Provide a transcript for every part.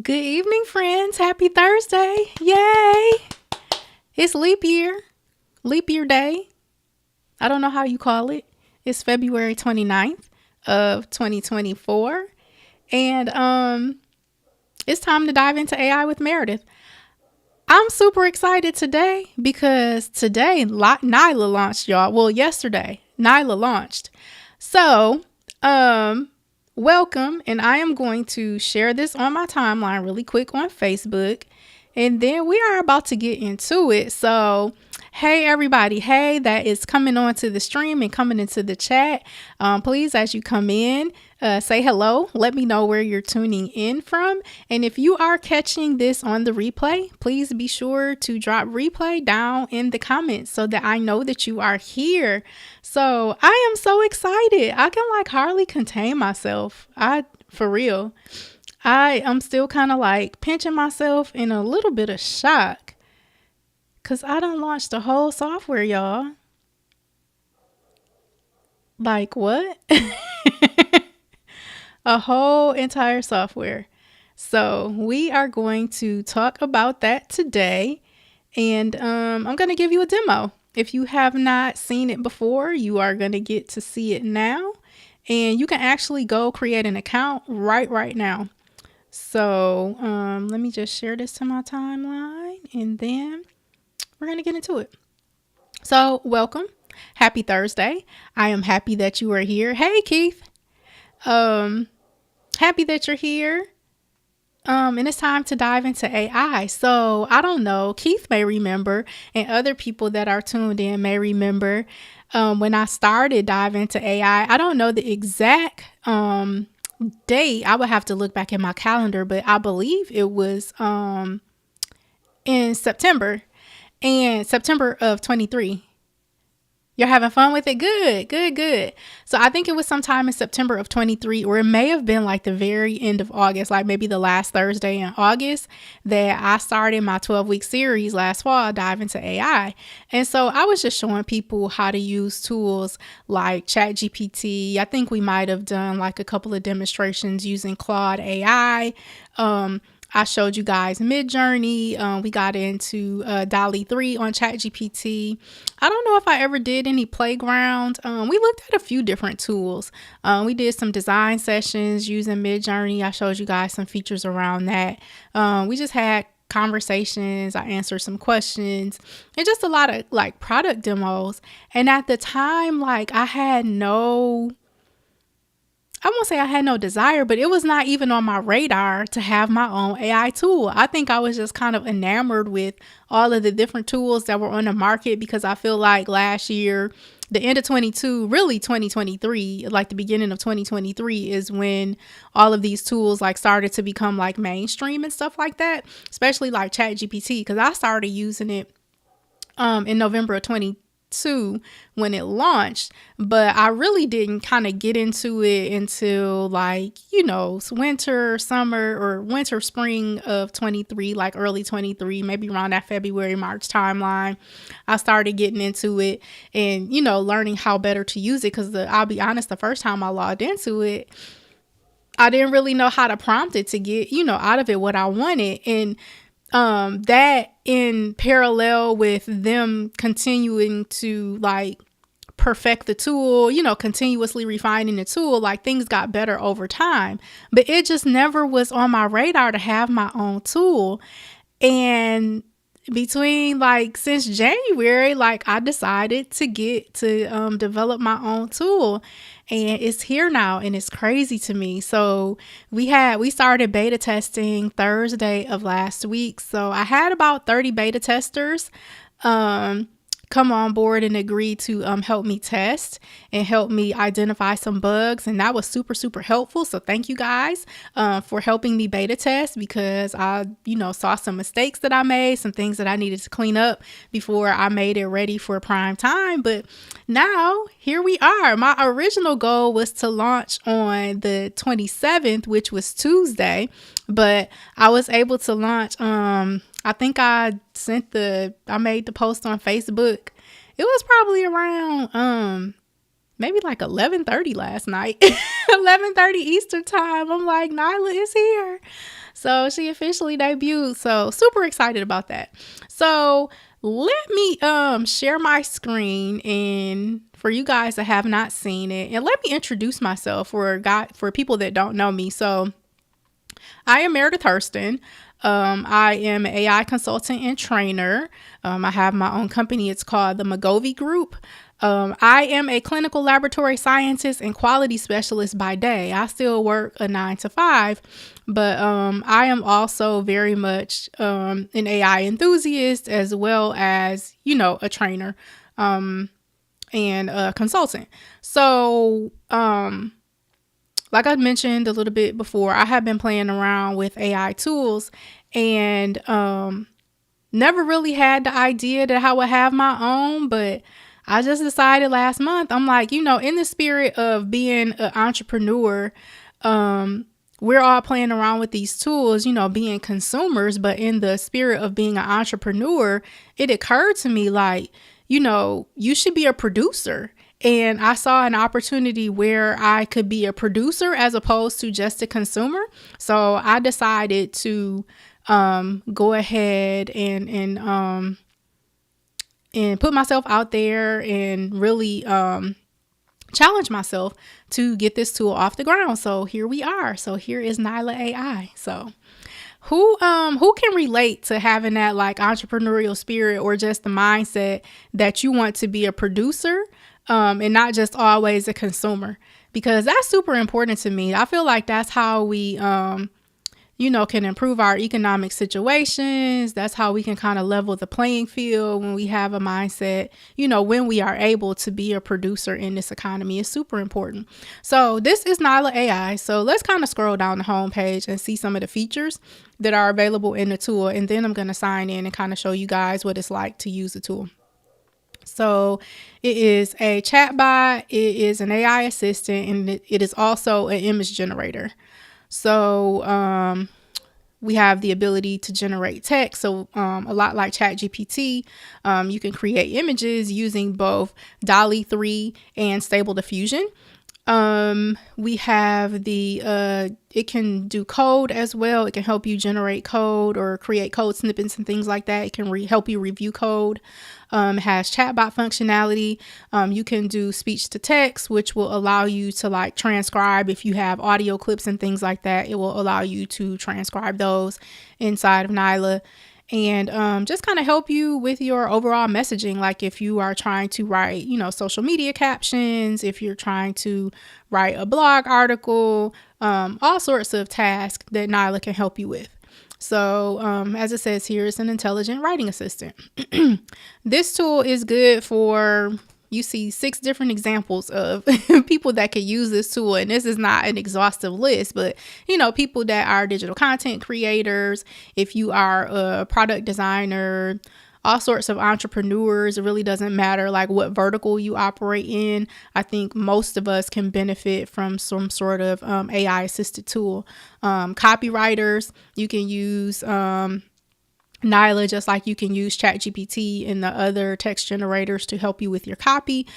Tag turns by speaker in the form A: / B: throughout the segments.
A: Good evening, friends. Happy Thursday. Yay. It's leap year day. I don't know how you call it. It's February 29th of 2024. And it's time to dive into AI with Meredith. I'm super excited today because today Nylah launched, y'all. Well, yesterday Nylah launched. So, welcome, and I am going to share this on my timeline really quick on Facebook, and then we are about to get into it. So, hey everybody, hey that is coming on to the stream and coming into the chat. Please, as you come in, say hello. Let me know where you're tuning in from. And if you are catching this on the replay, please be sure to drop replay down in the comments so that I know that you are here. So I am so excited. I can hardly contain myself. For real. I am still kind of pinching myself in a little bit of shock because I done launched the whole software, y'all. Like what? A whole entire software. So we are going to talk about that today. And I'm going to give you a demo. If you have not seen it before, you are going to get to see it now. And you can actually go create an account right now. So let me just share this to my timeline and then we're going to get into it. So welcome. Happy Thursday. I am happy that you are here. Hey, Keith. Happy that you're here. And it's time to dive into AI. So I don't know, Keith may remember, and other people that are tuned in may remember when I started diving into AI. I don't know the exact date. I would have to look back in my calendar, but I believe it was in September of 23. You're having fun with it? Good. So I think it was sometime in September of 23, or it may have been the very end of August, maybe the last Thursday in August, that I started my 12-week series last fall, Dive into AI. And so I was just showing people how to use tools like ChatGPT. I think we might have done a couple of demonstrations using Claude AI. I showed you guys Midjourney. We got into DALL-E 3 on ChatGPT. I don't know if I ever did any playground. We looked at a few different tools. We did some design sessions using Midjourney. I showed you guys some features around that. We just had conversations. I answered some questions and just a lot of product demos. And at the time, I won't say I had no desire, but it was not even on my radar to have my own AI tool. I think I was just kind of enamored with all of the different tools that were on the market because I feel like last year, the end of 22, really 2023, the beginning of 2023 is when all of these tools started to become mainstream and stuff like that, especially ChatGPT, because I started using it in November of 2022 when it launched, but I really didn't kind of get into it until winter, summer, or winter, spring of 23, early 23, maybe around that February, March timeline. I started getting into it and, learning how better to use it because I'll be honest, the first time I logged into it, I didn't really know how to prompt it to get, out of it what I wanted. And that in parallel with them continuing to perfect the tool, continuously refining the tool, things got better over time, but it just never was on my radar to have my own tool. And between since January, I decided to get to develop my own tool, and it's here now and it's crazy to me. So we started beta testing Thursday of last week. So I had about 30 beta testers come on board and agree to help me test and help me identify some bugs. And that was super, super helpful. So thank you guys for helping me beta test because I, saw some mistakes that I made, some things that I needed to clean up before I made it ready for prime time. But now here we are. My original goal was to launch on the 27th, which was Tuesday, but I was able to launch I think I made the post on Facebook. It was probably around maybe 11:30 last night. 11:30 Eastern time. I'm like, Nylah is here. So she officially debuted. So super excited about that. So let me share my screen and for you guys that have not seen it, and let me introduce myself for people that don't know me. So I am Meredith Hurston. I am an AI consultant and trainer. I have my own company. It's called the Magovey Group. I am a clinical laboratory scientist and quality specialist by day. I still work a 9 to 5, but I am also very much an AI enthusiast as well as, a trainer and a consultant. So, like I mentioned a little bit before, I have been playing around with AI tools and never really had the idea that I would have my own, but I just decided last month, I'm like, in the spirit of being an entrepreneur, we're all playing around with these tools, being consumers, but in the spirit of being an entrepreneur, it occurred to me like, you should be a producer. And I saw an opportunity where I could be a producer as opposed to just a consumer. So I decided to go ahead and put myself out there and really challenge myself to get this tool off the ground. So here we are. So here is Nylah AI. So who can relate to having that like entrepreneurial spirit or just the mindset that you want to be a producer and not just always a consumer? Because that's super important to me. I feel like that's how we can improve our economic situations. That's how we can kind of level the playing field when we have a mindset, when we are able to be a producer in this economy is super important. So this is Nylah AI. So let's kind of scroll down the homepage and see some of the features that are available in the tool. And then I'm going to sign in and kind of show you guys what it's like to use the tool. So it is a chatbot, it is an AI assistant, and it is also an image generator. So we have the ability to generate text. So a lot like ChatGPT, you can create images using both DALL-E 3 and Stable Diffusion. We have it can do code as well. It can help you generate code or create code snippets and things like that. It can help you review code. It has chatbot functionality. You can do speech to text, which will allow you to like transcribe. If you have audio clips and things like that, it will allow you to transcribe those inside of Nylah. And just kind of help you with your overall messaging. Like if you are trying to write, social media captions, if you're trying to write a blog article, all sorts of tasks that Nylah can help you with. So as it says here, it's an intelligent writing assistant. This tool is good for, you see 6 different examples of people that could use this tool. And this is not an exhaustive list, but, people that are digital content creators, if you are a product designer, all sorts of entrepreneurs. It really doesn't matter like what vertical you operate in. I think most of us can benefit from some sort of AI assisted tool. Copywriters, you can use Nylah, just like you can use ChatGPT and the other text generators to help you with your copy.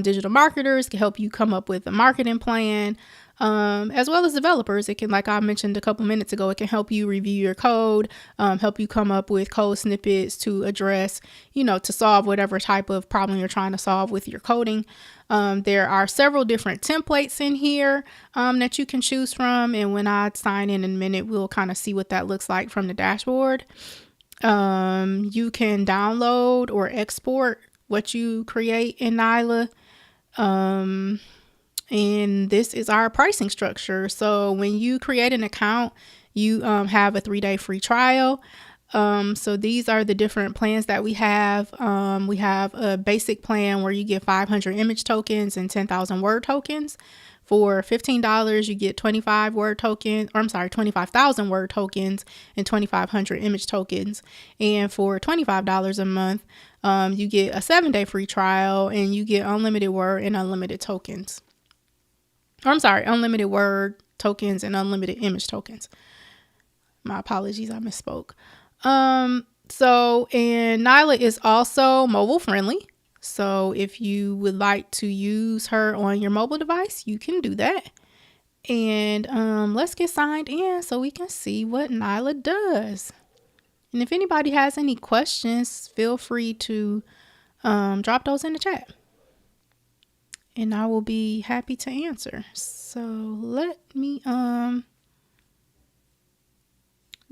A: Digital marketers can help you come up with a marketing plan. As well as developers, it can, like I mentioned a couple minutes ago, it can help you review your code, help you come up with code snippets to address, to solve whatever type of problem you're trying to solve with your coding. There are several different templates in here that you can choose from. And when I sign in a minute, we'll kind of see what that looks like from the dashboard. You can download or export what you create in Nylah. And this is our pricing structure. So when you create an account, you have a 3-day free trial. So these are the different plans that we have. We have a basic plan where you get 500 image tokens and 10,000 word tokens. For $15, you get 25,000 word tokens and 2,500 image tokens. And for $25 a month, you get a 7-day free trial and you get unlimited word and unlimited tokens. Unlimited word tokens and unlimited image tokens. My apologies, I misspoke. And Nylah is also mobile friendly. So if you would like to use her on your mobile device, you can do that. And let's get signed in so we can see what Nylah does. And if anybody has any questions, feel free to drop those in the chat. And I will be happy to answer. So let me,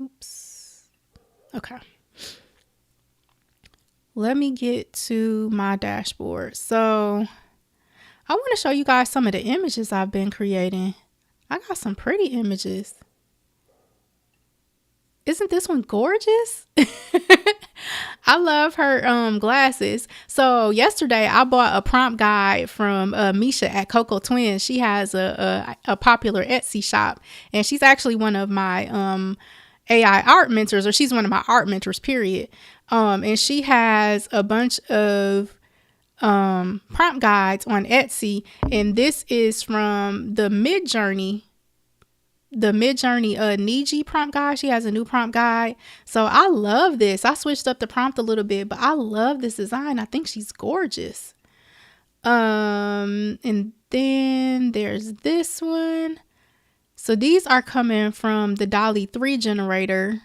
A: oops. Okay. Let me get to my dashboard. So I want to show you guys some of the images I've been creating. I got some pretty images. Isn't this one gorgeous? I love her glasses. So yesterday I bought a prompt guide from Misha at Coco Twins. She has a popular Etsy shop, and she's actually one of my AI art mentors, or she's one of my art mentors, period. And she has a bunch of prompt guides on Etsy, and this is from the Midjourney Niji prompt guide. She has a new prompt guide. So I love this. I switched up the prompt a little bit, but I love this design. I think she's gorgeous. And then there's this one. So these are coming from the DALL-E 3 generator.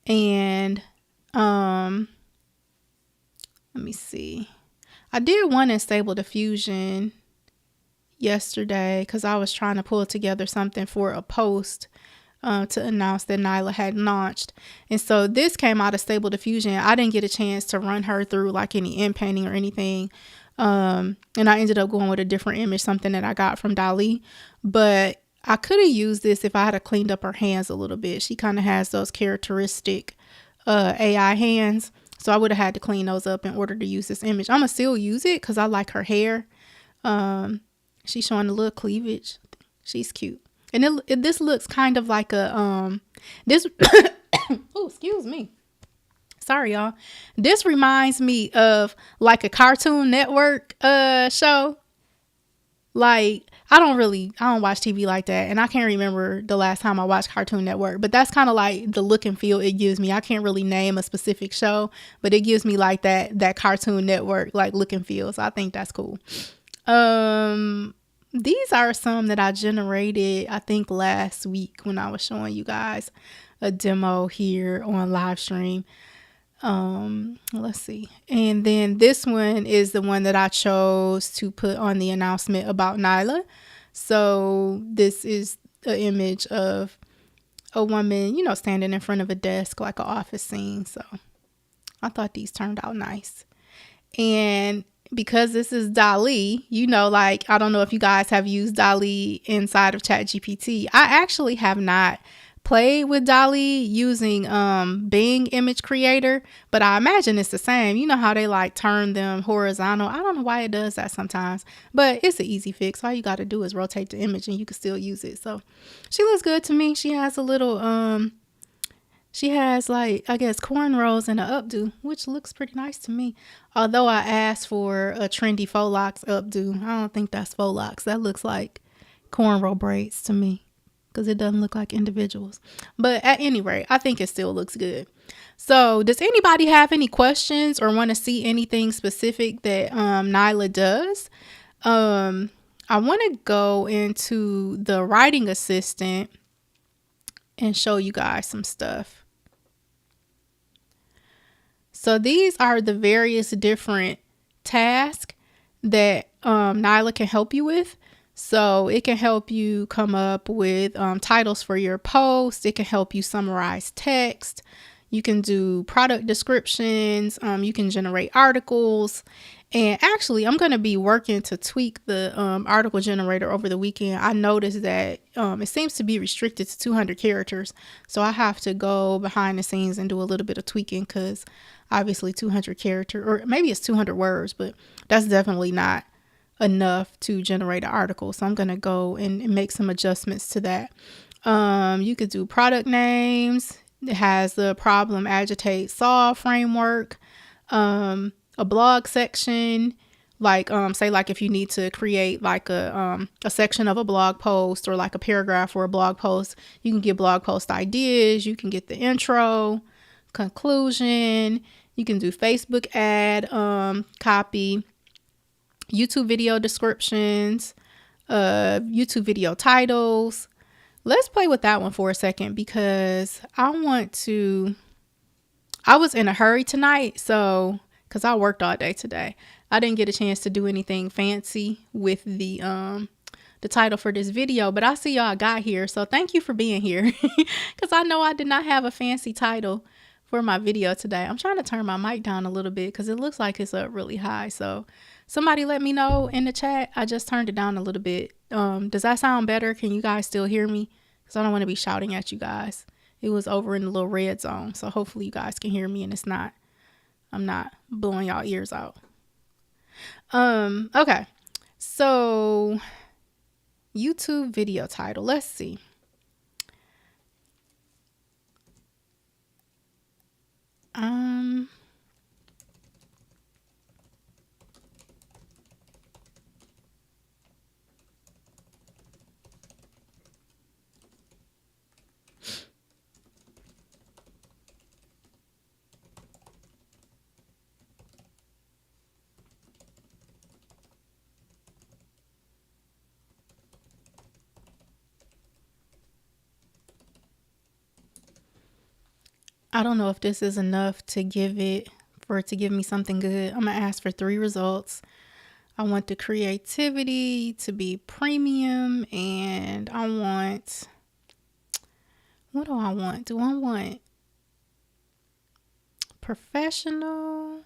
A: And let me see. I did one in Stable Diffusion yesterday because I was trying to pull together something for a post to announce that Nylah had launched. And so this came out of Stable Diffusion. I didn't get a chance to run her through like any in painting or anything. And I ended up going with a different image, something that I got from DALL-E. But I could have used this if I had cleaned up her hands a little bit. She kind of has those characteristic AI hands. So I would have had to clean those up in order to use this image. I'm going to still use it because I like her hair. She's showing a little cleavage. She's cute. And this looks kind of like a, this, oh, excuse me. Sorry, y'all. This reminds me of like a Cartoon Network show. Like, I don't watch TV like that. And I can't remember the last time I watched Cartoon Network. But that's kind of like the look and feel it gives me. I can't really name a specific show, but it gives me like that Cartoon Network like look and feel. So I think that's cool. These are some that I generated, I think last week when I was showing you guys a demo here on live stream. Let's see. And then this one is the one that I chose to put on the announcement about Nylah. So this is an image of a woman, standing in front of a desk, like an office scene. So I thought these turned out nice. And because this is DALL-E, like, I don't know if you guys have used DALL-E inside of ChatGPT. I actually have not played with DALL-E using Bing Image Creator, but I imagine it's the same. You know how they like turn them horizontal. I don't know why it does that sometimes, but it's an easy fix. All you got to do is rotate the image and you can still use it. So she looks good to me. She has a little she has like, I guess, cornrows and an updo, which looks pretty nice to me. Although I asked for a trendy faux locks updo. I don't think that's faux locks. That looks like cornrow braids to me because it doesn't look like individuals. But at any rate, I think it still looks good. So does anybody have any questions or want to see anything specific that Nylah does? I want to go into the writing assistant and show you guys some stuff. So these are the various different tasks that Nylah can help you with. So it can help you come up with titles for your post. It can help you summarize text. You can do product descriptions. You can generate articles. And actually, I'm going to be working to tweak the article generator over the weekend. I noticed that it seems to be restricted to 200 characters. So I have to go behind the scenes and do a little bit of tweaking because obviously 200 character, or maybe it's 200 words, but that's definitely not enough to generate an article. So I'm going to go and make some adjustments to that. You could do product names. It has the problem, agitate, solve framework. A blog section, like say like if you need to create like a section of a blog post or like a paragraph for a blog post, you can get blog post ideas. You can get the intro, conclusion. You can do Facebook ad copy, YouTube video descriptions, YouTube video titles. Let's play with that one for a second because I was in a hurry tonight, so because I worked all day today, I didn't get a chance to do anything fancy with the title for this video, but I see y'all got here, so thank you for being here because I know I did not have a fancy title for my video today. I'm trying to turn my mic down a little bit because it looks like it's up really high, so somebody let me know in the chat. I just turned it down a little bit. Does that sound better? Can you guys still hear me? Because I don't want to be shouting at you guys. It was over in the little red zone, so hopefully you guys can hear me and I'm not blowing y'all ears out. Okay, so YouTube video title. Let's see. I don't know if this is enough to give it to give me something good. I'm gonna ask for 3 results. I want the creativity to be premium, and I want, what do I want? Do I want professional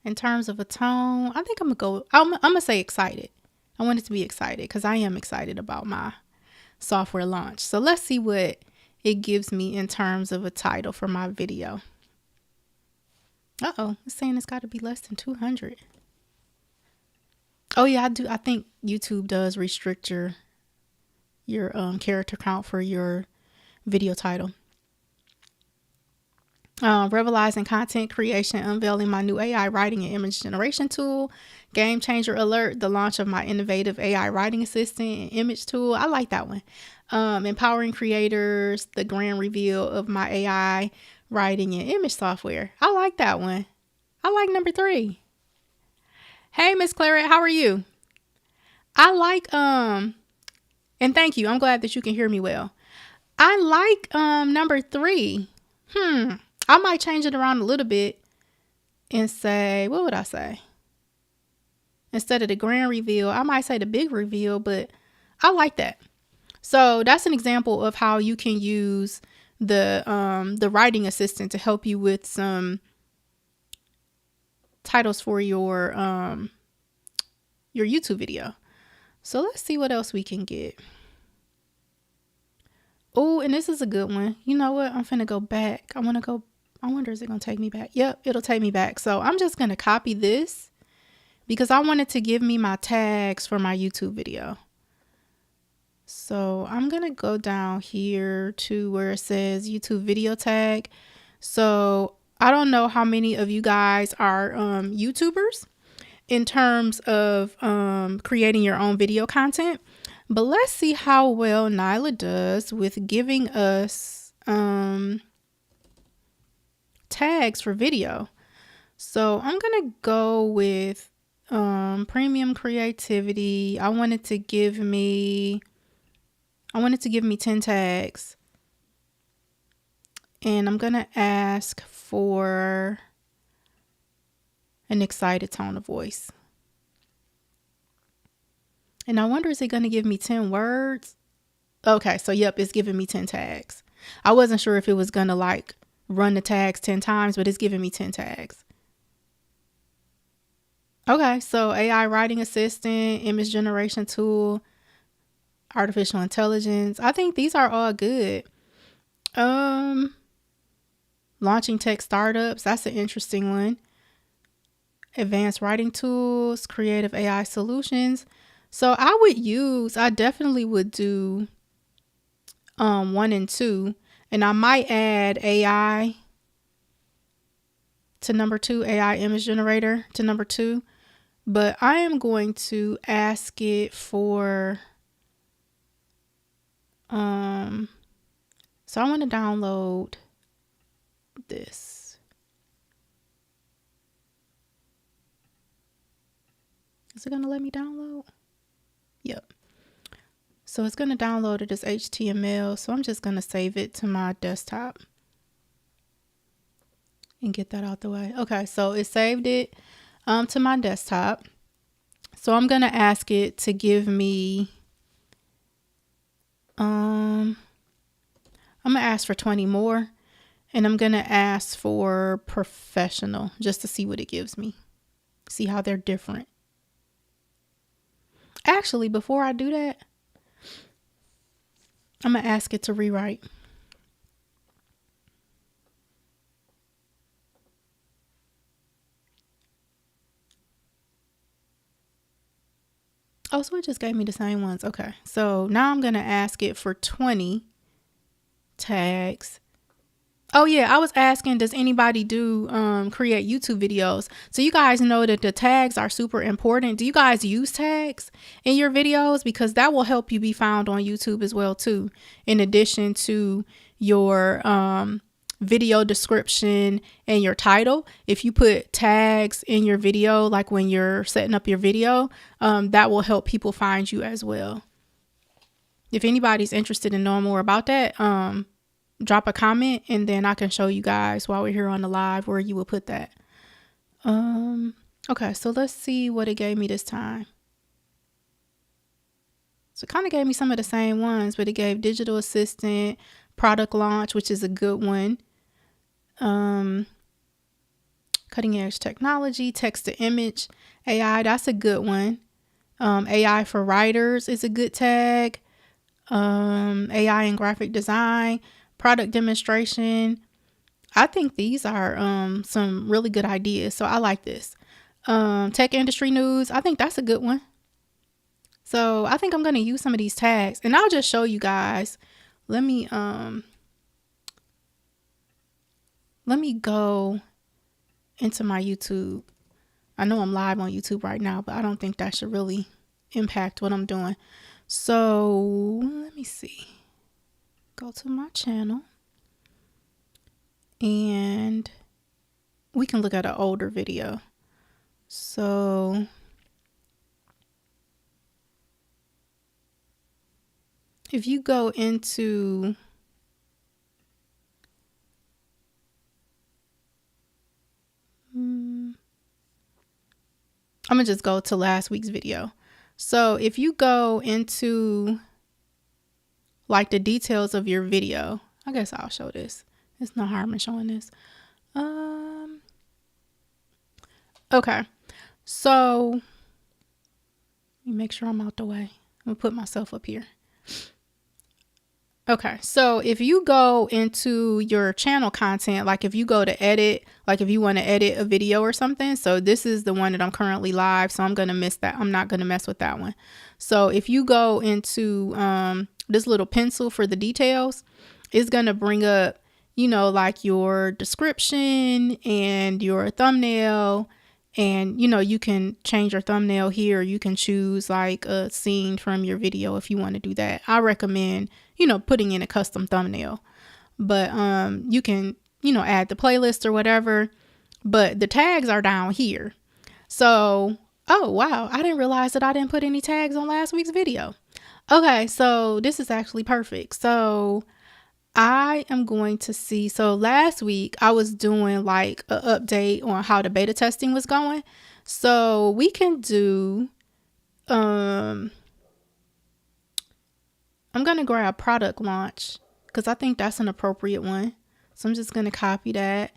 A: in terms of a tone? I think I'm gonna say excited. I want it to be excited because I am excited about my software launch. So let's see what it gives me in terms of a title for my video. It's saying it's got to be less than 200. Oh yeah, I think YouTube does restrict your character count for your video title. Revelizing content creation, unveiling my new AI writing and image generation tool, game changer alert, the launch of my innovative AI writing assistant and image tool. I like that one. Empowering creators, the grand reveal of my AI writing and image software. I like that one. I like number 3. Hey, Miss Claret, how are you? I like, and thank you. I'm glad that you can hear me well. I like number 3. I might change it around a little bit and say, what would I say? Instead of the grand reveal, I might say the big reveal, but I like that. So that's an example of how you can use the writing assistant to help you with some titles for your YouTube video. So let's see what else we can get. Oh, and this is a good one. You know what? I'm finna go back. I wonder, is it gonna take me back? Yep, it'll take me back. So I'm just gonna copy this because I wanted to give me my tags for my YouTube video. So I'm gonna go down here to where it says YouTube video tag. So I don't know how many of you guys are YouTubers in terms of creating your own video content, but let's see how well Nylah does with giving us tags for video. So I'm gonna go with premium creativity. I want it to give me 10 tags, and I'm gonna ask for an excited tone of voice. And I wonder, is it going to give me 10 words? Okay, so yep, it's giving me 10 tags. I wasn't sure if it was going to like run the tags 10 times, but it's giving me 10 tags. Okay, so AI writing assistant, image generation tool, artificial intelligence. I think these are all good. Launching tech startups. That's an interesting one. Advanced writing tools, creative AI solutions. So I definitely would do 1 and 2, and I might add AI to number 2, AI image generator to number 2, but I am going to ask it for so I want to download this. Is it going to let me download? Yep. So it's going to download it as HTML. So I'm just going to save it to my desktop and get that out the way. Okay, so it saved it to my desktop. So I'm going to ask it to give me, I'm going to ask for 20 more, and I'm going to ask for professional just to see what it gives me. See how they're different. Actually, before I do that, I'm going to ask it to rewrite. Oh, so it just gave me the same ones. Okay, so now I'm going to ask it for 20 tags. Oh yeah, I was asking, does anybody do create YouTube videos? So you guys know that the tags are super important. Do you guys use tags in your videos? Because that will help you be found on YouTube as well too, in addition to your video description and your title. If you put tags in your video, like when you're setting up your video, that will help people find you as well. If anybody's interested in knowing more about that, drop a comment and then I can show you guys while we're here on the live where you will put that. Okay, so let's see what it gave me this time. So it kind of gave me some of the same ones, but it gave digital assistant, product launch, which is a good one. Cutting edge technology, text to image, AI, that's a good one. AI for writers is a good tag. AI and graphic design, product demonstration. I think these are some really good ideas. So I like this. Tech industry news. I think that's a good one. So I think I'm going to use some of these tags and I'll just show you guys. Let me go into my YouTube. I know I'm live on YouTube right now, but I don't think that should really impact what I'm doing. So let me see. Go to my channel and we can look at an older video. So if you go into I'm gonna just go to last week's video. So if you go into like the details of your video, I guess I'll show this. It's no harm in showing this. Okay, so let me make sure I'm out the way. I'm gonna put myself up here. Okay, so if you go into your channel content, like if you go to edit, like if you want to edit a video or something, so this is the one that I'm currently live, so I'm going to miss that. I'm not going to mess with that one. So if you go into this little pencil for the details, it's going to bring up, you know, like your description and your thumbnail. And, you know, you can change your thumbnail here. You can choose like a scene from your video if you want to do that. I recommend, you know, putting in a custom thumbnail. But you can, you know, add the playlist or whatever. But the tags are down here. So, oh, wow. I didn't realize that I didn't put any tags on last week's video. Okay, so this is actually perfect. So I am going to see, so last week I was doing like an update on how the beta testing was going. So we can do, I'm going to grab product launch because I think that's an appropriate one. So I'm just going to copy that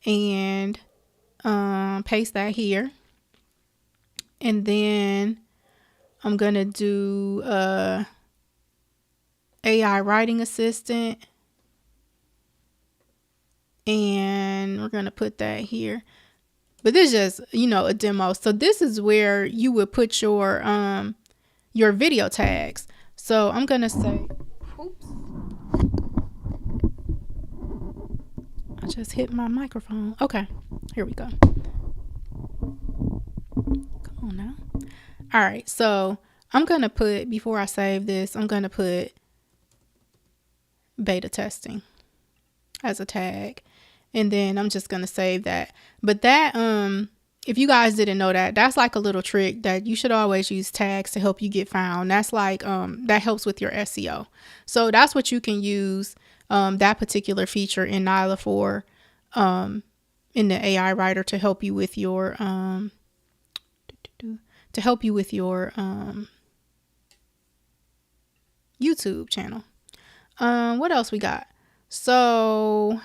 A: and paste that here. And then I'm going to do AI writing assistant. And we're going to put that here. But this is just, you know, a demo. So this is where you would put your video tags. So I'm going to say, oops. I just hit my microphone. Okay, here we go. Come on now. All right, so I'm going to put, before I save this, I'm going to put beta testing as a tag. And then I'm just going to save that. But that if you guys didn't know that, that's like a little trick that you should always use tags to help you get found. That's like that helps with your SEO. So that's what you can use that particular feature in Nylah for in the AI writer to help you with your YouTube channel. What else we got? So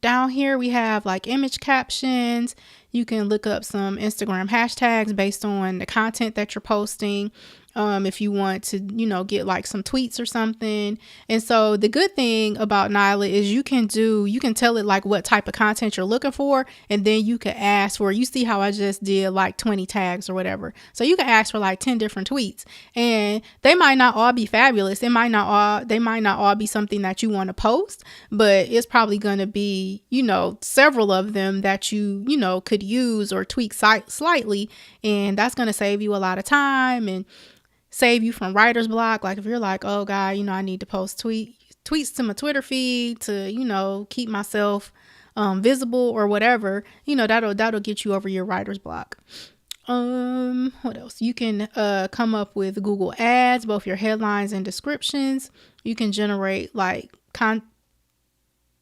A: down here we have like image captions. You can look up some Instagram hashtags based on the content that you're posting. If you want to, get like some tweets or something. And so the good thing about Nylah is you can tell it like what type of content you're looking for. And then you can ask for, you see how I just did like 20 tags or whatever. So you can ask for like 10 different tweets, and they might not all be fabulous. They might not all be something that you want to post, but it's probably going to be, several of them that you could use or tweak slightly. And that's going to save you a lot of time and save you from writer's block. Like if you're like, oh God, I need to post tweets to my Twitter feed to, keep myself visible or whatever, that'll get you over your writer's block. What else? You can come up with Google Ads, both your headlines and descriptions. You can generate like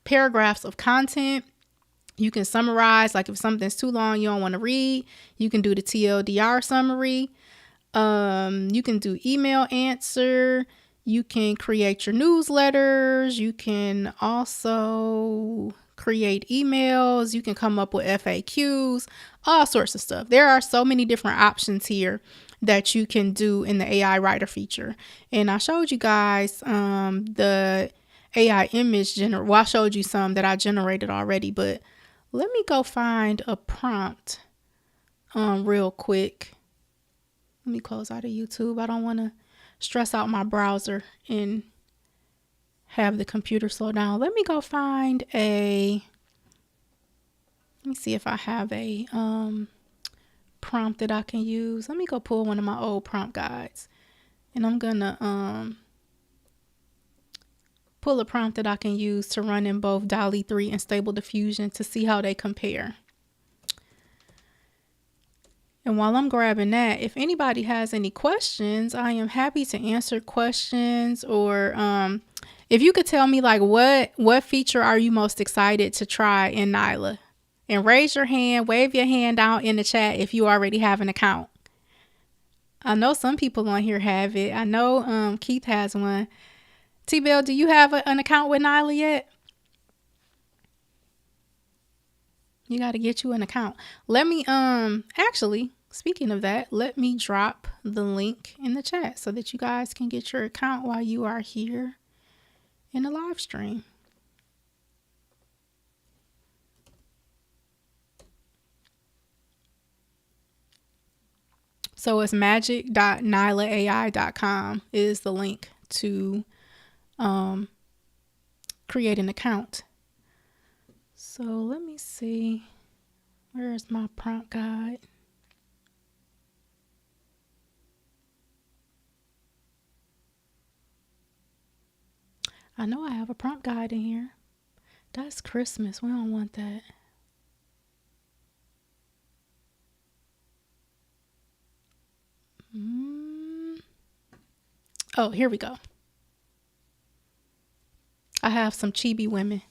A: paragraphs of content. You can summarize, like if something's too long you don't want to read, you can do the TLDR summary. You can do email answer. You can create your newsletters. You can also create emails. You can come up with FAQs, all sorts of stuff. There are so many different options here that you can do in the AI writer feature. And I showed you guys the AI image well, I showed you some that I generated already, but let me go find a prompt real quick. Let me close out of YouTube. I don't want to stress out my browser and have the computer slow down. Let me go find let me see if I have a prompt that I can use. Let me go pull one of my old prompt guides, and I'm gonna pull a prompt that I can use to run in both DALL-E 3 and Stable Diffusion to see how they compare. And while I'm grabbing that, if anybody has any questions, I am happy to answer questions. Or if you could tell me like what feature are you most excited to try in Nylah? And raise your hand, wave your hand out in the chat if you already have an account. I know some people on here have it. I know Keith has one. T-Bell, do you have an account with Nylah yet? You got to get you an account. Let me, actually, speaking of that, let me drop the link in the chat so that you guys can get your account while you are here in the live stream. So it's magic.nylaai.com is the link to create an account. So let me see, where is my prompt guide? I know I have a prompt guide in here. That's Christmas. We don't want that. Oh, here we go. I have some chibi women.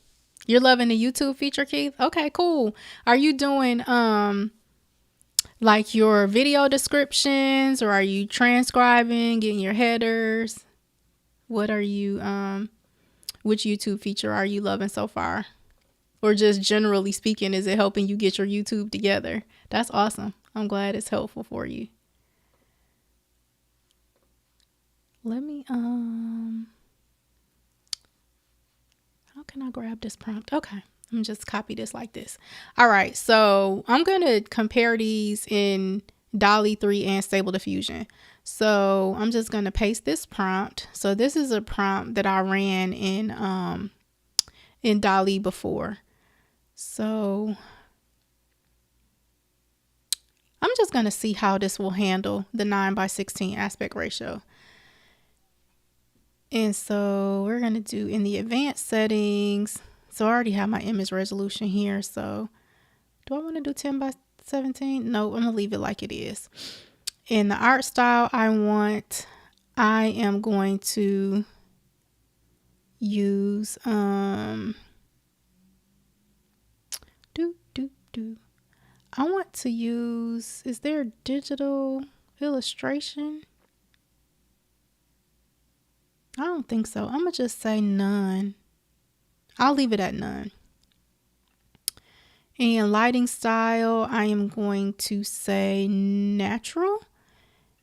A: You're loving the YouTube feature, Keith? Okay, cool. Are you doing like your video descriptions, or are you transcribing, getting your headers? What are you which YouTube feature are you loving so far? Or just generally speaking, is it helping you get your YouTube together? That's awesome. I'm glad it's helpful for you. Let me how can I grab this prompt? Okay, let me just copy this like this. All right, so I'm going to compare these in DALL-E 3 and Stable Diffusion. So I'm just going to paste this prompt. So this is a prompt that I ran in DALL-E before. So I'm just going to see how this will handle the 9:16 aspect ratio. And so we're going to do in the advanced settings. So I already have my image resolution here. So do I want to do 10:16? 17. No, I'm gonna leave it like it is. In the art style I am going to use I want to use, is there digital illustration? I don't think so. I'm gonna just say none. I'll leave it at none. And lighting style, I am going to say natural.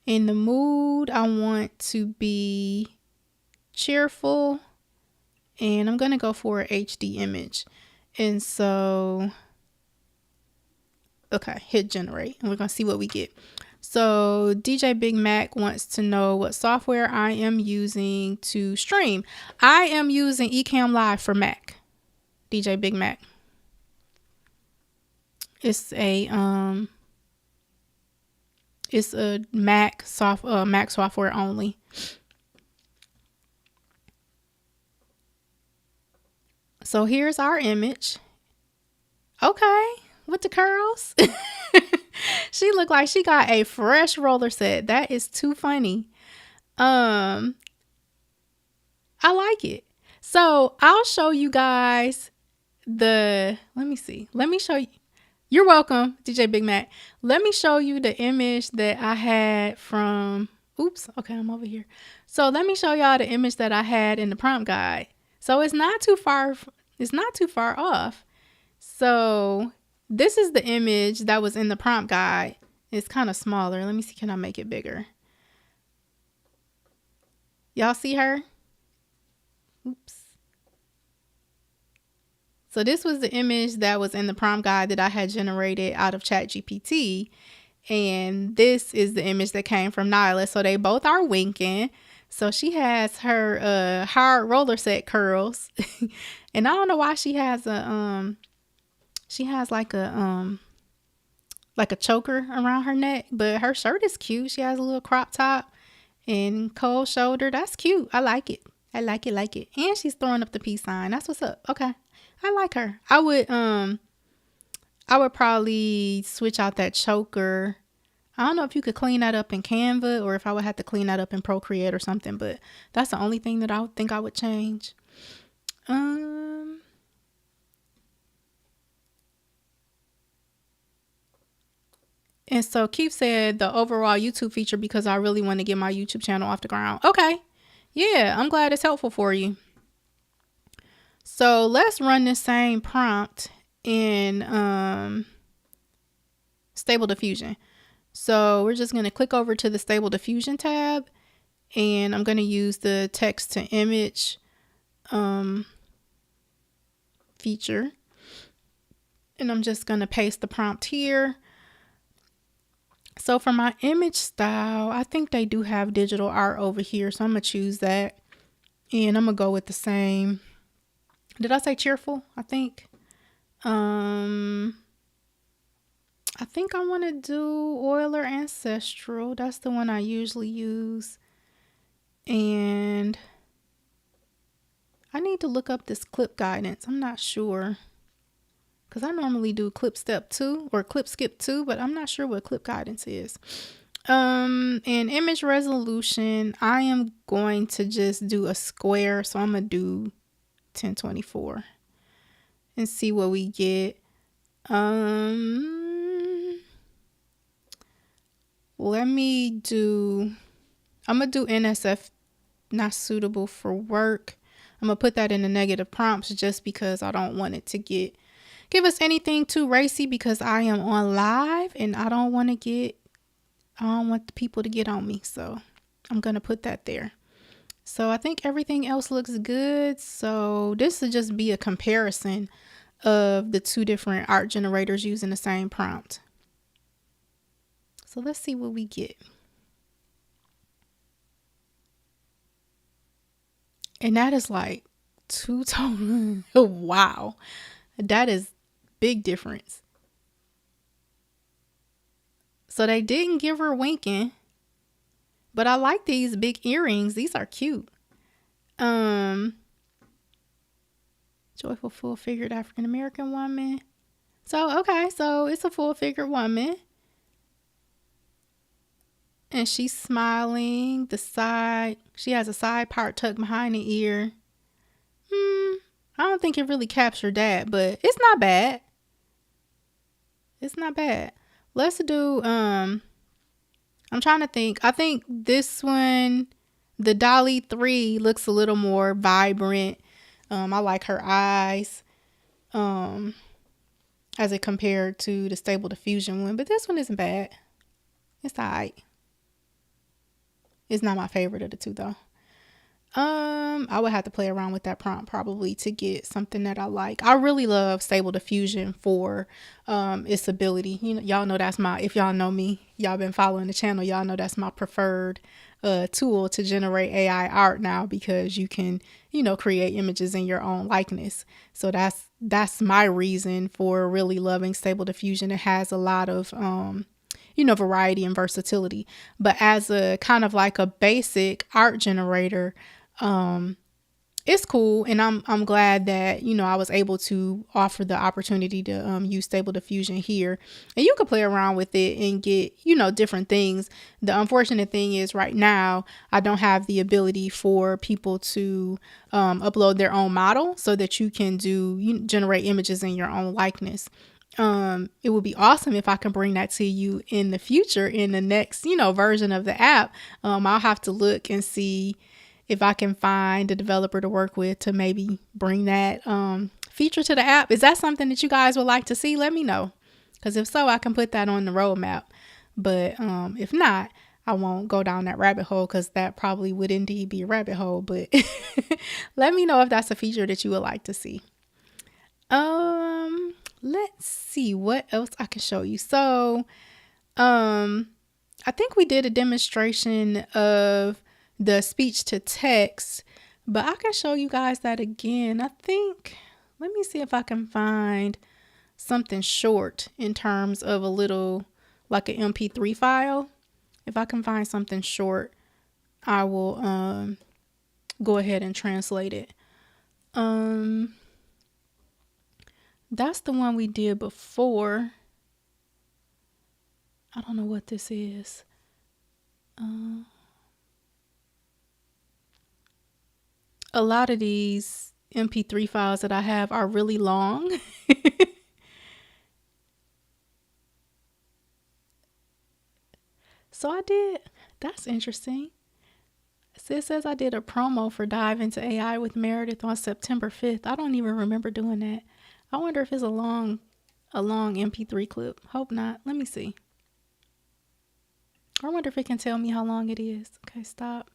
A: In the mood, I want to be cheerful. And I'm going to go for an HD image. And so, okay, hit generate. And we're going to see what we get. So DJ Big Mac wants to know what software I am using to stream. I am using Ecamm Live for Mac. DJ Big Mac. It's a Mac software only. So here's our image. Okay, with the curls. She looked like she got a fresh roller set. That is too funny. I like it. So I'll show you guys let me see. Let me show you. You're welcome, DJ Big Mac. Let me show you the image that I had from, oops, okay, I'm over here. So let me show y'all the image that I had in the prompt guide. So it's not too far off. So this is the image that was in the prompt guide. It's kind of smaller. Let me see, can I make it bigger? Y'all see her? Oops. So this was the image that was in the prompt guide that I had generated out of ChatGPT. And this is the image that came from Nylah. So they both are winking. So she has her hard roller set curls. And I don't know why she has like a choker around her neck, but her shirt is cute. She has a little crop top and cold shoulder. That's cute. I like it. I like it. And she's throwing up the peace sign. That's what's up. Okay. I like her. I would probably switch out that choker. I don't know if you could clean that up in Canva or if I would have to clean that up in Procreate or something, but that's the only thing that I would think I would change. And so Keith said the overall YouTube feature because I really want to get my YouTube channel off the ground. Okay. Yeah, I'm glad it's helpful for you. So let's run the same prompt in Stable Diffusion. So we're just going to click over to the Stable Diffusion tab, and I'm going to use the text to image feature. And I'm just going to paste the prompt here. So for my image style, I think they do have digital art over here. So I'm going to choose that. And I'm going to go with the same. Did I say cheerful? I think I want to do Euler Ancestral. That's the one I usually use. And I need to look up this clip guidance. I'm not sure. Because I normally do clip step 2 or clip skip 2, but I'm not sure what clip guidance is. And image resolution, I am going to just do a square. So I'm going to do 1024 and see what we get. I'm going to do NSF not suitable for work. I'm going to put that in the negative prompts just because I don't want it to give us anything too racy because I am on live and I don't want the people to get on me. So I'm going to put that there. So I think everything else looks good. So this will just be a comparison of the two different art generators using the same prompt. So let's see what we get. And that is like two tones. Wow. That is big difference. So they didn't give her winking. But I like these big earrings. These are cute. Joyful, full-figured African-American woman. So, okay, so it's a full figure woman. And she's smiling. The side, she has a side part tucked behind the ear. I don't think it really captured that, but it's not bad. It's not bad. Let's do, I'm trying to think. I think this one, the Dolly 3 looks a little more vibrant. I like her eyes. As it compared to the Stable Diffusion one, but this one isn't bad. It's alright. It's not my favorite of the two though. I would have to play around with that prompt probably to get something that I like. I really love Stable Diffusion for its ability. You know, y'all know that's my, if y'all know me, y'all been following the channel, y'all know that's my preferred tool to generate AI art now, because you can, you know, create images in your own likeness. So that's my reason for really loving Stable Diffusion. It has a lot of you know, variety and versatility. But as a kind of like a basic art generator, it's cool, and I'm glad that, you know, I was able to offer the opportunity to use Stable Diffusion here, and you could play around with it and get, you know, different things. The unfortunate thing is right now I don't have the ability for people to upload their own model so that you can generate images in your own likeness. It would be awesome if I can bring that to you in the future, in the next, you know, version of the app. I'll have to look and see if I can find a developer to work with to maybe bring that feature to the app. Is that something that you guys would like to see? Let me know, because if so, I can put that on the roadmap. But if not, I won't go down that rabbit hole, because that probably would indeed be a rabbit hole. But let me know if that's a feature that you would like to see. Let's see what else I can show you. So, I think we did a demonstration of the speech to text, but I can show you guys that again. I think, let me see if I can find something short in terms of a little, like an MP3 file. If I can find something short, I will go ahead and translate it. That's the one we did before. I don't know what this is. A lot of these MP3 files that I have are really long. So that's interesting. It says I did a promo for Dive into AI with Meredith on September 5th. I don't even remember doing that. I wonder if it's a long MP3 clip. Hope not. Let me see. I wonder if it can tell me how long it is. Okay, stop.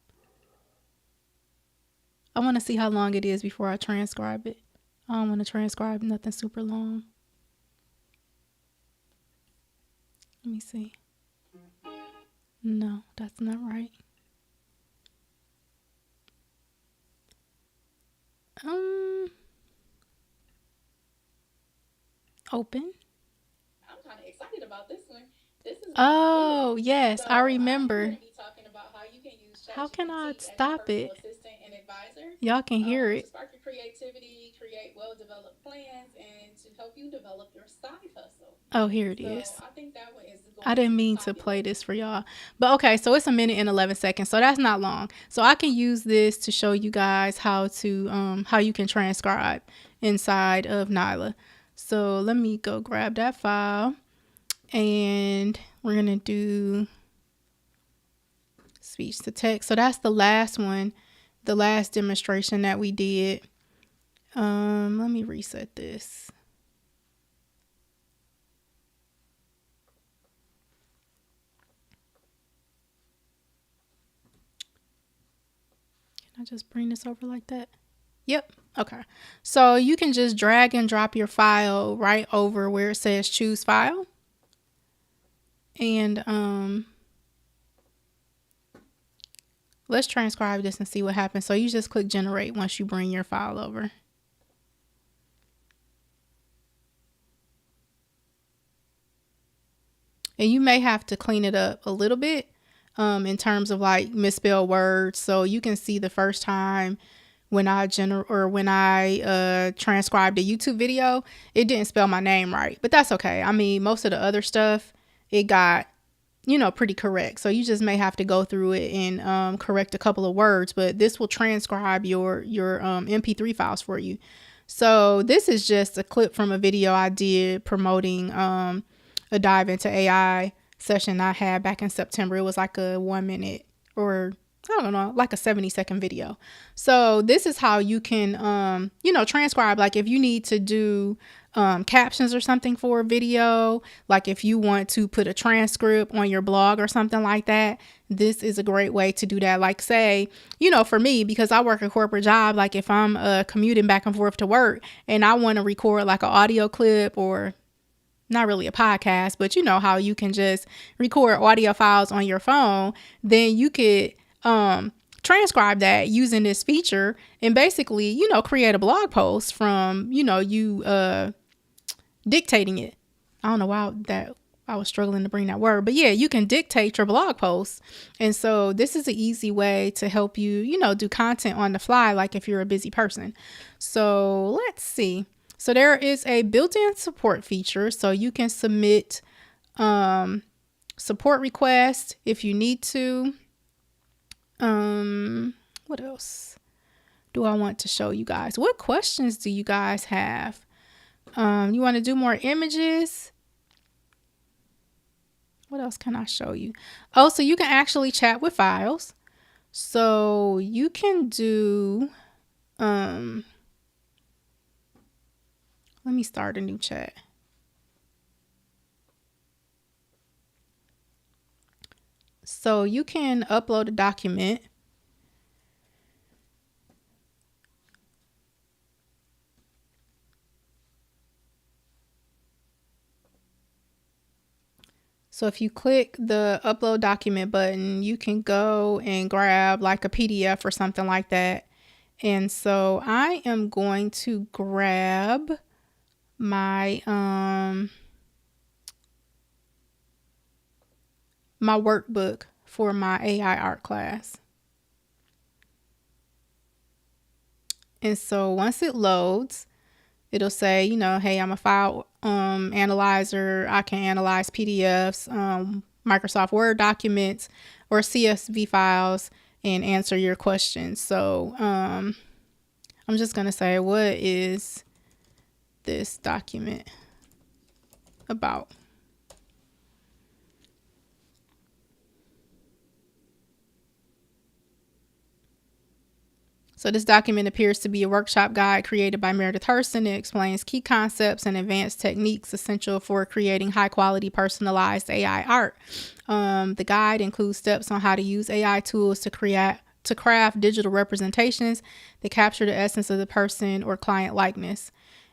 A: I want to see how long it is before I transcribe it. I don't want to transcribe nothing super long. Let me see. No, that's not right. Open.
B: I'm kind of excited about this one.
A: Oh, yes, I remember. How can I stop it? Y'all can hear it.
B: To spark your creativity, create well-developed plans, and to help you develop your side hustle.
A: Oh, here it is.
B: So I think that one is going
A: I didn't mean to play this for y'all. But okay, so it's 1:11. So that's not long. So I can use this to show you guys how you can transcribe inside of Nylah. So let me go grab that file, and we're gonna do speech to text. So that's the last one, the last demonstration that we did. Let me reset this. Can I just bring this over like that? Yep. Okay. So you can just drag and drop your file right over where it says choose file. And let's transcribe this and see what happens. So you just click generate once you bring your file over. And you may have to clean it up a little bit in terms of like misspelled words. So you can see the first time when I transcribed a YouTube video, it didn't spell my name right. But that's okay. I mean, most of the other stuff, it got, pretty correct. So you just may have to go through it and correct a couple of words, but this will transcribe your MP3 files for you. So this is just a clip from a video I did promoting a dive into AI session I had back in September. It was like a 1 minute, or I don't know, like a 70-second video. So this is how you can, transcribe. Like if you need to do captions or something for a video, like if you want to put a transcript on your blog or something like that, this is a great way to do that. Like say, for me, because I work a corporate job, like if I'm commuting back and forth to work and I want to record like an audio clip, or not really a podcast, but you know how you can just record audio files on your phone, then you could transcribe that using this feature and basically, create a blog post from, you dictating it. I don't know why that I was struggling to bring that word, but yeah, you can dictate your blog posts. And so this is an easy way to help you, do content on the fly, like if you're a busy person. So let's see. So there is a built-in support feature. So you can submit support requests if you need to. What else do I want to show you guys? What questions do you guys have? You want to do more images? What else can I show you? Oh, so you can actually chat with files. So you can do, let me start a new chat. So you can upload a document. So if you click the upload document button, you can go and grab like a PDF or something like that. And so I am going to grab my my workbook for my AI art class. And so once it loads, it'll say, hey, I'm a file analyzer. I can analyze PDFs, Microsoft Word documents, or CSV files and answer your questions. So I'm just going to say, what is this document about? So this document appears to be a workshop guide created by Meredith Hurston. It explains key concepts and advanced techniques essential for creating high quality personalized AI art. The guide includes steps on how to use AI tools to craft digital representations that capture the essence of the person or client likeness.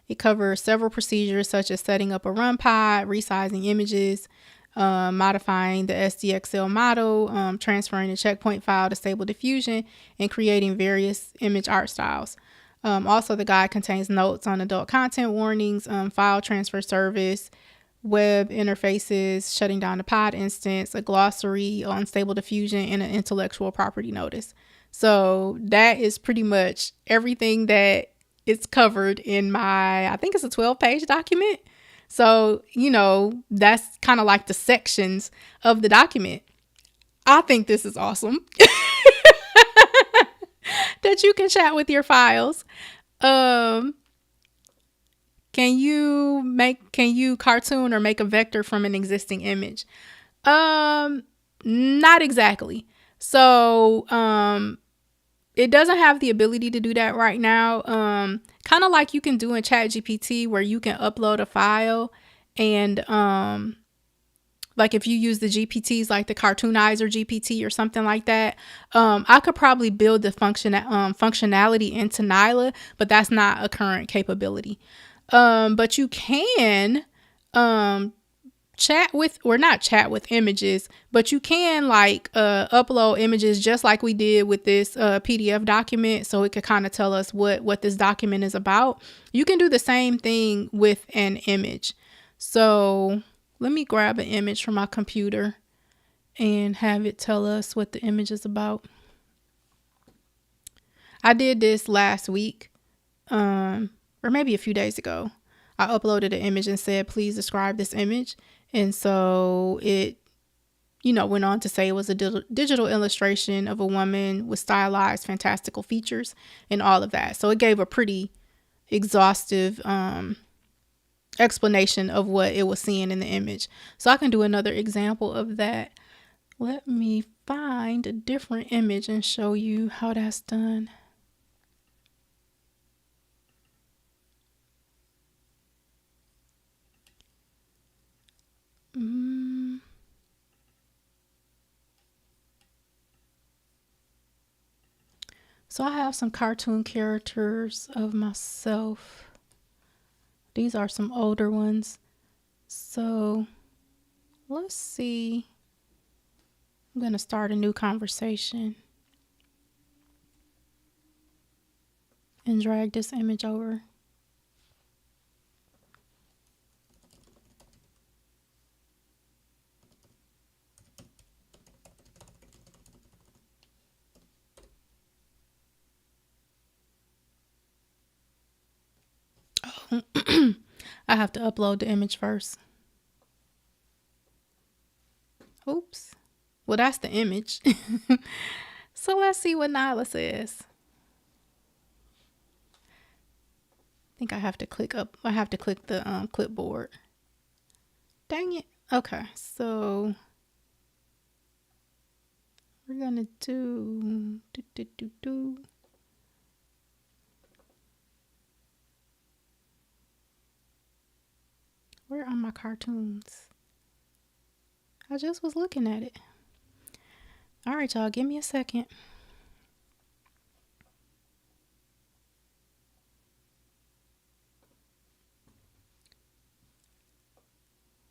A: It covers several procedures such as setting up a run pod, resizing images, modifying the SDXL model, transferring the checkpoint file to Stable Diffusion, and creating various image art styles. Also, the guide contains notes on adult content warnings, file transfer service, web interfaces, shutting down the pod instance, a glossary on Stable Diffusion, and an intellectual property notice. So that is pretty much everything that is covered in I think it's a 12-page document. So, that's kind of like the sections of the document. I think this is awesome that you can chat with your files. Can you cartoon or make a vector from an existing image? Not exactly. So, it doesn't have the ability to do that right now. Kind of like you can do in ChatGPT, where you can upload a file and like if you use the GPTs, like the Cartoonizer GPT or something like that, I could probably build the functionality into Nylah, but that's not a current capability. But you can not chat with images, but you can like upload images just like we did with this PDF document, so it could kind of tell us what this document is about. You can do the same thing with an image. So let me grab an image from my computer and have it tell us what the image is about. I did this last week, or maybe a few days ago. I uploaded an image and said, please describe this image. And so it, went on to say it was a digital illustration of a woman with stylized, fantastical features and all of that. So it gave a pretty exhaustive explanation of what it was seeing in the image. So I can do another example of that. Let me find a different image and show you how that's done. So I have some cartoon characters of myself. These are some older ones. So let's see. I'm going to start a new conversation and drag this image over. Oh, I have to upload the image first. Oops. Well, that's the image. So let's see what Nylah says. I think I have to click up. I have to click the clipboard. Dang it. Okay, so we're gonna do. Where are my cartoons? I just was looking at it. All right, y'all, give me a second.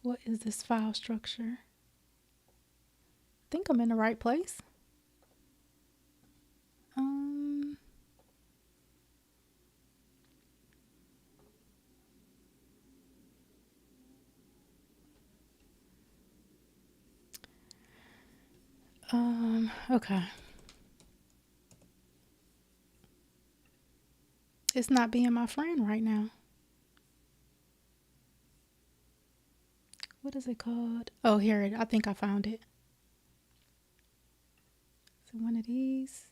A: What is this file structure? I think I'm in the right place. Okay. It's not being my friend right now. What is it called? Oh, here it. I think I found it. Is it one of these?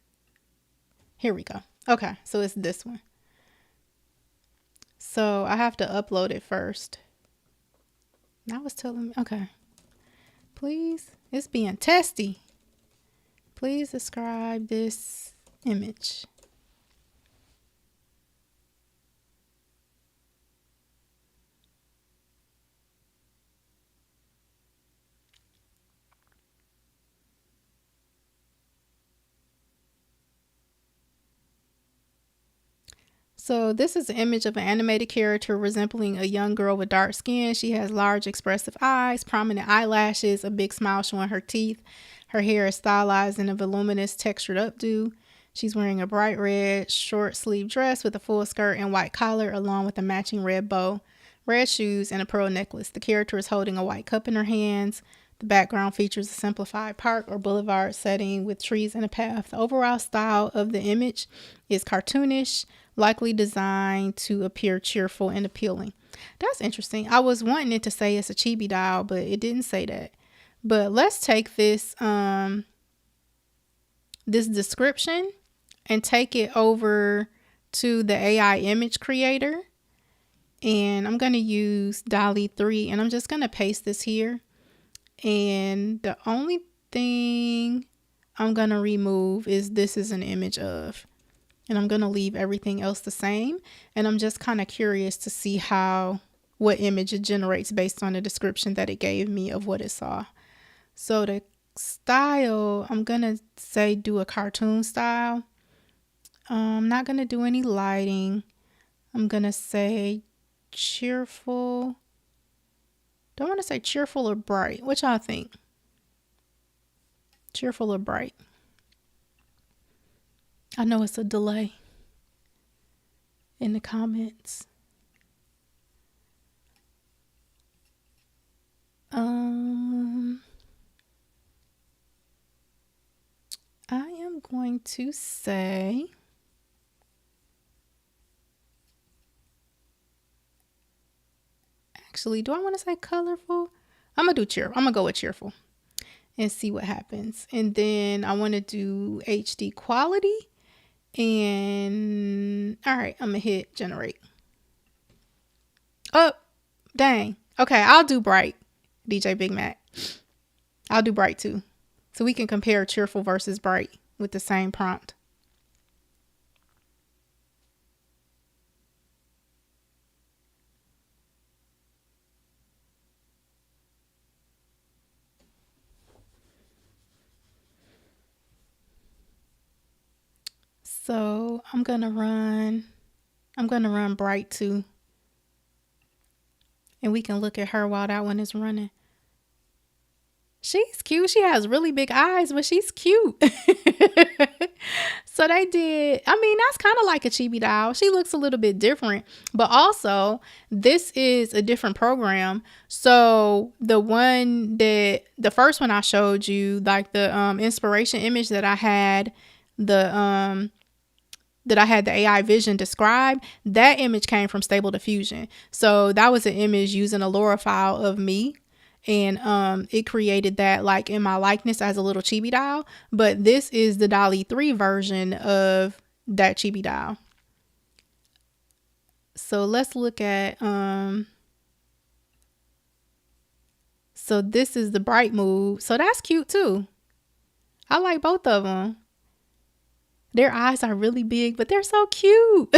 A: Here we go. Okay, so it's this one. So I have to upload it first. Now it's telling me, okay. Please, it's being testy. Please describe this image. So this is an image of an animated character resembling a young girl with dark skin. She has large expressive eyes, prominent eyelashes, a big smile showing her teeth. Her hair is stylized in a voluminous textured updo. She's wearing a bright red short sleeve dress with a full skirt and white collar along with a matching red bow, red shoes, and a pearl necklace. The character is holding a white cup in her hands. The background features a simplified park or boulevard setting with trees and a path. The overall style of the image is cartoonish, likely designed to appear cheerful and appealing. That's interesting. I was wanting it to say it's a chibi doll, but it didn't say that. But let's take this this description and take it over to the AI image creator. And I'm going to use DALL-E 3 and I'm just going to paste this here. And the only thing I'm going to remove is this is an image of. And I'm going to leave everything else the same. And I'm just kind of curious to see what image it generates based on the description that it gave me of what it saw. So the style, I'm going to say do a cartoon style. I'm not going to do any lighting. I'm going to say cheerful. Don't want to say cheerful or bright. What y'all think? Cheerful or bright? I know it's a delay in the comments. I am going to say Actually, do I want to say colorful? I'm gonna do cheerful. I'm gonna go with cheerful and see what happens. And then I want to do HD quality. And all right, I'm gonna hit generate. Oh, dang. Okay, I'll do bright. DJ Big Mac. I'll do bright too. So we can compare cheerful versus bright with the same prompt. So I'm gonna run bright too. And we can look at her while that one is running. She's cute. She has really big eyes, but she's cute. So they did, I mean, that's kind of like a chibi doll. She looks a little bit different, but also this is a different program. So the first one I showed you, like the inspiration image that I had, the AI vision describe, that image came from Stable Diffusion. So that was an image using a LoRa file of me, and it created that like in my likeness as a little chibi doll. But this is the DALL-E 3 version of that chibi doll. So let's look at so this is the bright mood. So that's cute too. I like both of them. Their eyes are really big, but they're so cute.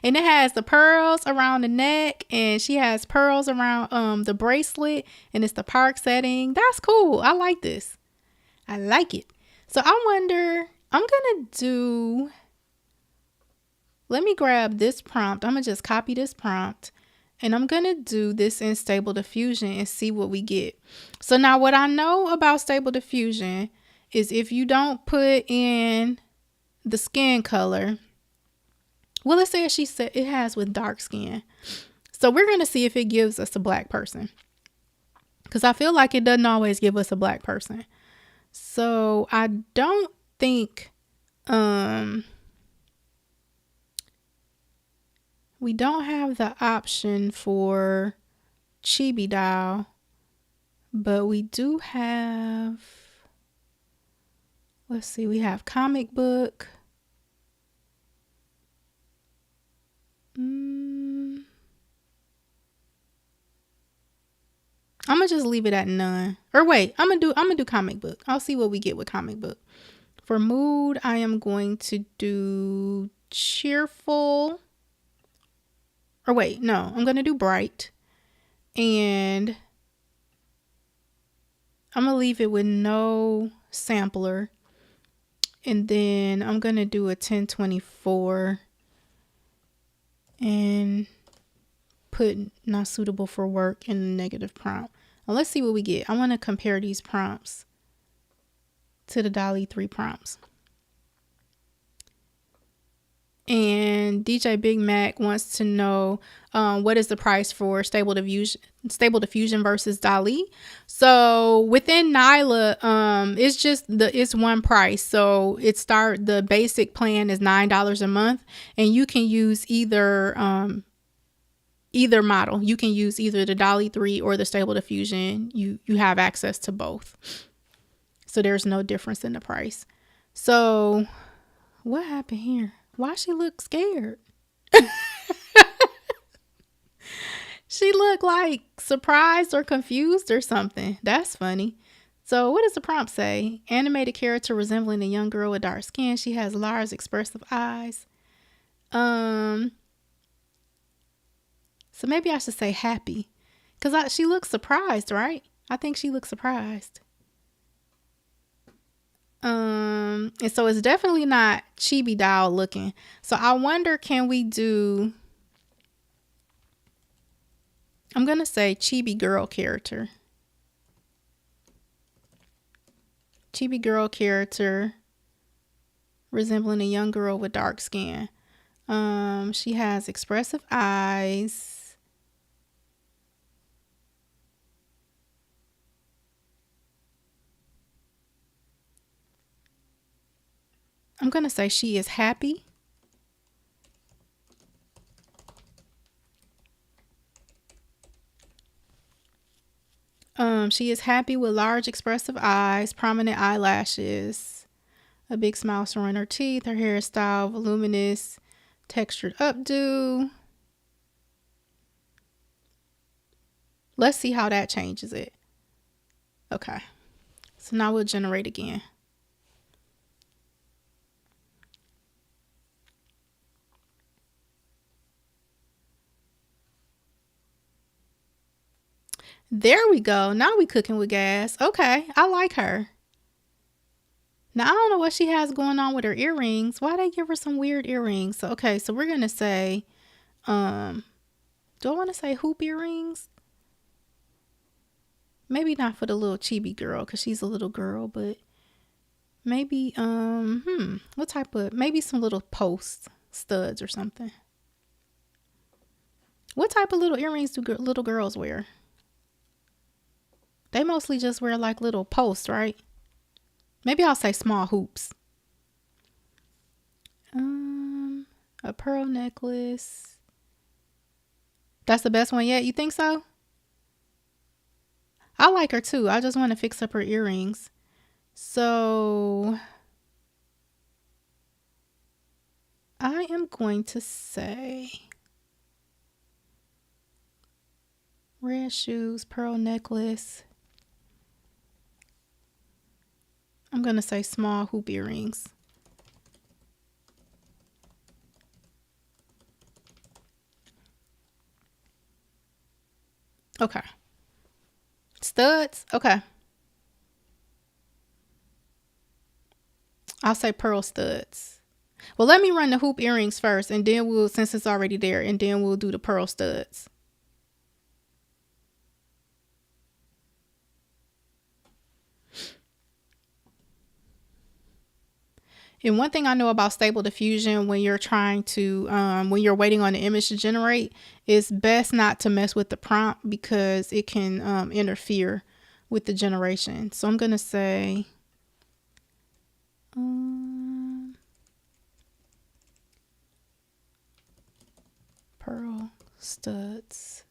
A: And it has the pearls around the neck, and she has pearls around the bracelet, and it's the park setting. That's cool. I like this. I like it. So I wonder, let me grab this prompt. I'm going to just copy this prompt, and I'm going to do this in Stable Diffusion and see what we get. So now what I know about Stable Diffusion is if you don't put in the skin color, well, it says she said it has with dark skin. So we're going to see if it gives us a black person, because I feel like it doesn't always give us a black person. So I don't think we don't have the option for chibi doll, but we do have, let's see, we have comic book. I'm gonna just leave it at none. Or wait, I'm gonna do comic book. I'll see what we get with comic book. For mood, I am going to do cheerful. Or wait, no, I'm gonna do bright. And I'm gonna leave it with no sampler. And then I'm gonna do a 1024 and put not suitable for work in the negative prompt. Now let's see what we get. I want to compare these prompts to the DALL-E 3 prompts. And DJ Big Mac wants to know what is the price for Stable Diffusion versus DALL-E. So within Nylah, it's one price. So the basic plan is $9 a month, and you can use either model. You can use either the DALL-E 3 or the Stable Diffusion. You have access to both. So there's no difference in the price. So what happened here? Why she look scared? She looked like surprised or confused or something. That's funny. So what does the prompt say? Animated character resembling a young girl with dark skin. She has large expressive eyes. So maybe I should say happy, because she looks surprised, right? I think she looks surprised. And so it's definitely not chibi doll looking. So I wonder, can we do, I'm going to say chibi girl character. Chibi girl character resembling a young girl with dark skin. She has expressive eyes. I'm going to say she is happy. She is happy with large expressive eyes, prominent eyelashes, a big smile surrounding her teeth, her hairstyle, voluminous, textured updo. Let's see how that changes it. Okay. So now we'll generate again. There we go. Now we cooking with gas. Okay. I like her. Now I don't know what she has going on with her earrings. Why they give her some weird earrings? So okay, so we're gonna say, do I want to say hoop earrings? Maybe not for the little chibi girl because she's a little girl, but maybe what type of, maybe some little post studs or something. What type of little earrings do little girls wear? They mostly just wear like little posts, right? Maybe I'll say small hoops. A pearl necklace. That's the best one yet? You think so? I like her too. I just want to fix up her earrings. So I am going to say red shoes, pearl necklace. I'm going to say small hoop earrings. Okay. Studs. Okay. I'll say pearl studs. Well, let me run the hoop earrings first, and then we'll, since it's already there, and then we'll do the pearl studs. And one thing I know about Stable Diffusion when you're trying to, when you're waiting on the image to generate, it's best not to mess with the prompt because it can interfere with the generation. So I'm going to say, pearl studs.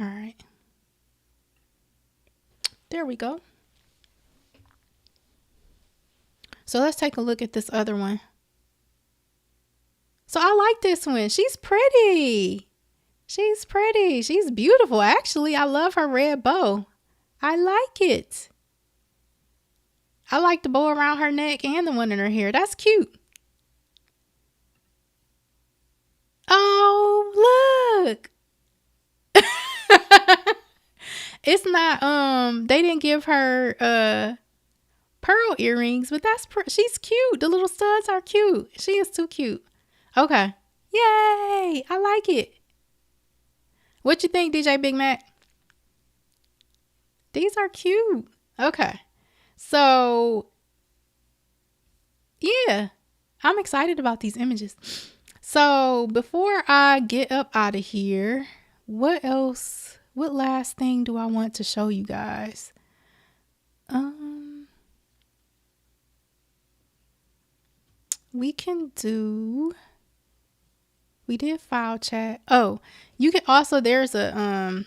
A: All right. There we go. So let's take a look at this other one. So I like this one. She's pretty. She's pretty. She's beautiful. Actually, I love her red bow. I like it. I like the bow around her neck and the one in her hair. That's cute. Oh, look. It's not, they didn't give her pearl earrings, but she's cute. The little studs are cute. She is too cute. Okay. Yay. I like it. What you think, DJ Big Mac? These are cute. Okay. So, yeah, I'm excited about these images. So, before I get up out of here, what else? What last thing do I want to show you guys? We can do, we did file chat. Oh, you can also, there's a,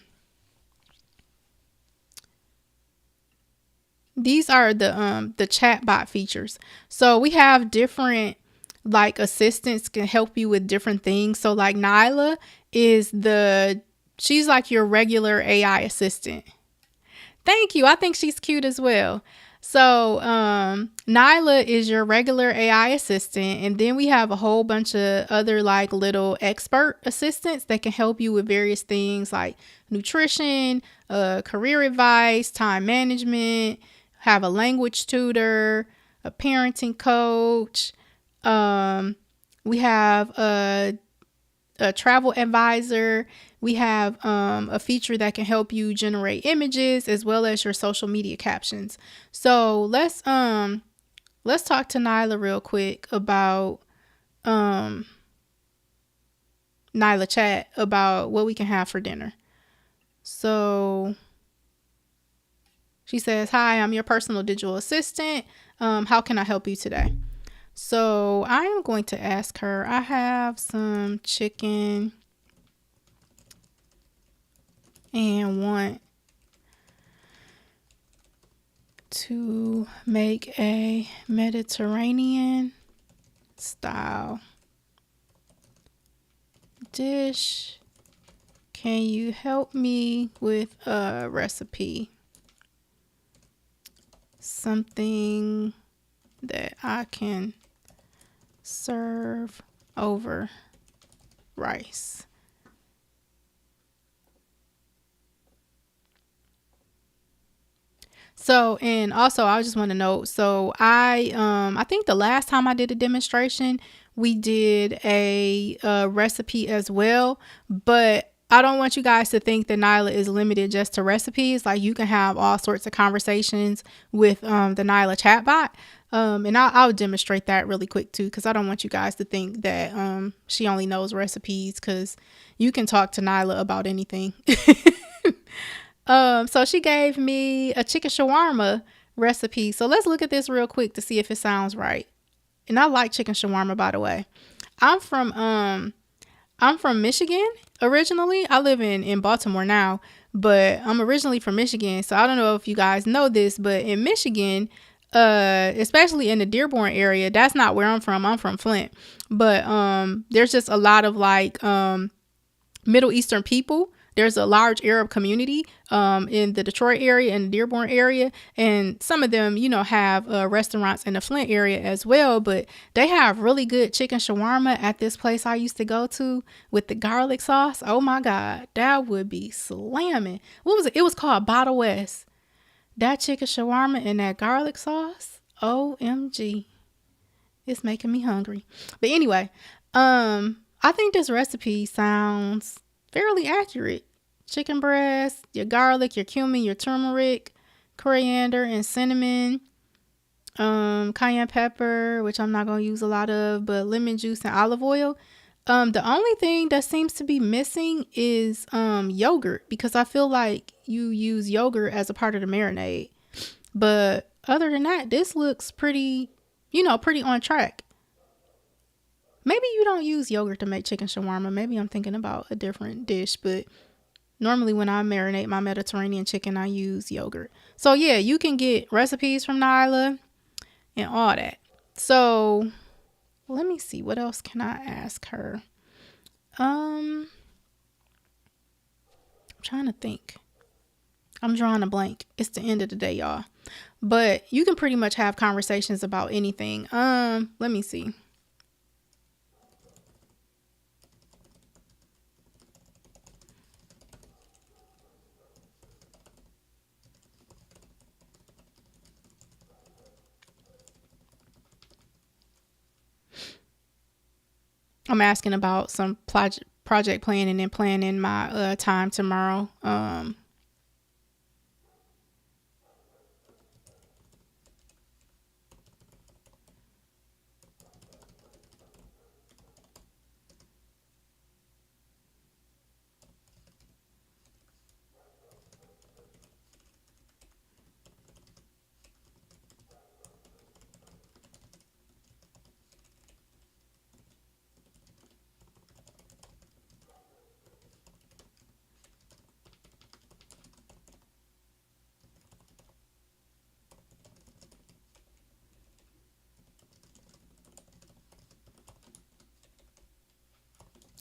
A: these are the chat bot features. So we have different like assistants can help you with different things. So like Nylah is she's like your regular AI assistant. Thank you. I think she's cute as well. So Nylah is your regular AI assistant, and then we have a whole bunch of other like little expert assistants that can help you with various things like nutrition, career advice, time management, have a language tutor, a parenting coach. We have a travel advisor. We have a feature that can help you generate images as well as your social media captions. So let's talk to Nylah real quick about Nylah chat about what we can have for dinner. So she says, "Hi, I'm your personal digital assistant. How can I help you today?" So I am going to ask her. I have some chicken and want to make a Mediterranean style dish. Can you help me with a recipe? Something that I can serve over rice. So, and also I just want to note, so I think the last time I did a demonstration, we did a recipe as well, but I don't want you guys to think that Nylah is limited just to recipes. Like, you can have all sorts of conversations with the Nylah chatbot. And I'll demonstrate that really quick too, because I don't want you guys to think that she only knows recipes, because you can talk to Nylah about anything. So she gave me a chicken shawarma recipe. So let's look at this real quick to see if it sounds right. And I like chicken shawarma, by the way. I'm from I'm from Michigan originally. I live in Baltimore now, but I'm originally from Michigan. So I don't know if you guys know this, but in Michigan, especially in the Dearborn area, that's not where I'm from. I'm from Flint. But there's just a lot of like Middle Eastern people. There's a large Arab community in the Detroit area and the Dearborn area. And some of them, you know, have restaurants in the Flint area as well. But they have really good chicken shawarma at this place I used to go to with the garlic sauce. Oh my God, that would be slamming. What was it? It was called Bottle West. That chicken shawarma and that garlic sauce. OMG. It's making me hungry. But anyway, I think this recipe sounds fairly accurate. Chicken breast, your garlic, your cumin, your turmeric, coriander, and cinnamon, cayenne pepper, which I'm not gonna use a lot of, but lemon juice and olive oil. The only thing that seems to be missing is yogurt, because I feel like you use yogurt as a part of the marinade. But other than that, this looks pretty, pretty on track. Maybe you don't use yogurt to make chicken shawarma. Maybe I'm thinking about a different dish, but normally when I marinate my Mediterranean chicken, I use yogurt. So yeah, you can get recipes from Nylah and all that. So let me see, what else can I ask her? I'm trying to think. I'm drawing a blank. It's the end of the day, y'all. But you can pretty much have conversations about anything. Let me see. I'm asking about some project planning and planning my time tomorrow.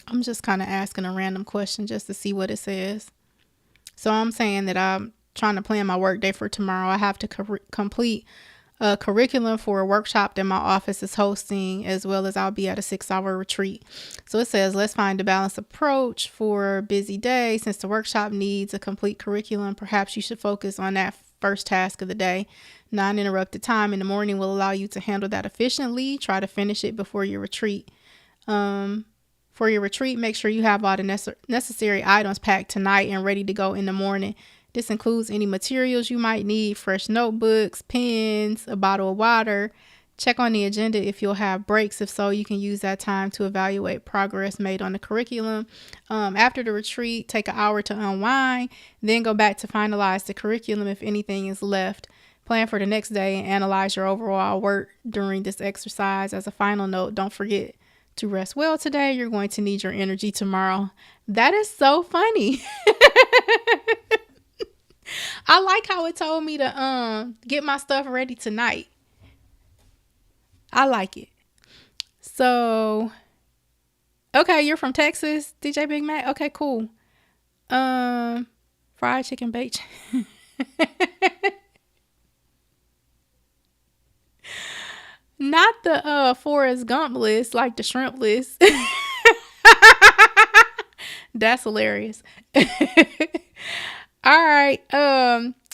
A: I'm just kind of asking a random question just to see what it says. So I'm saying that I'm trying to plan my work day for tomorrow. I have to complete a curriculum for a workshop that my office is hosting, as well as I'll be at a 6-hour retreat. So it says, let's find a balanced approach for a busy day. Since the workshop needs a complete curriculum, perhaps you should focus on that first task of the day. Non-interrupted time in the morning will allow you to handle that efficiently. Try to finish it before your retreat. For your retreat, make sure you have all the necessary items packed tonight and ready to go in the morning. This includes any materials you might need: fresh notebooks, pens, a bottle of water. Check on the agenda if you'll have breaks. If so, you can use that time to evaluate progress made on the curriculum. After the retreat, take an hour to unwind, then go back to finalize the curriculum if anything is left. Plan for the next day and analyze your overall work during this exercise. As a final note, don't forget to rest well today. You're going to need your energy tomorrow. That is so funny. I like how it told me to get my stuff ready tonight. I like it. So, okay, you're from Texas, DJ Big Mac. Okay, cool. Fried chicken baked. Not the Forrest Gump list, like the shrimp list. That's hilarious. All right.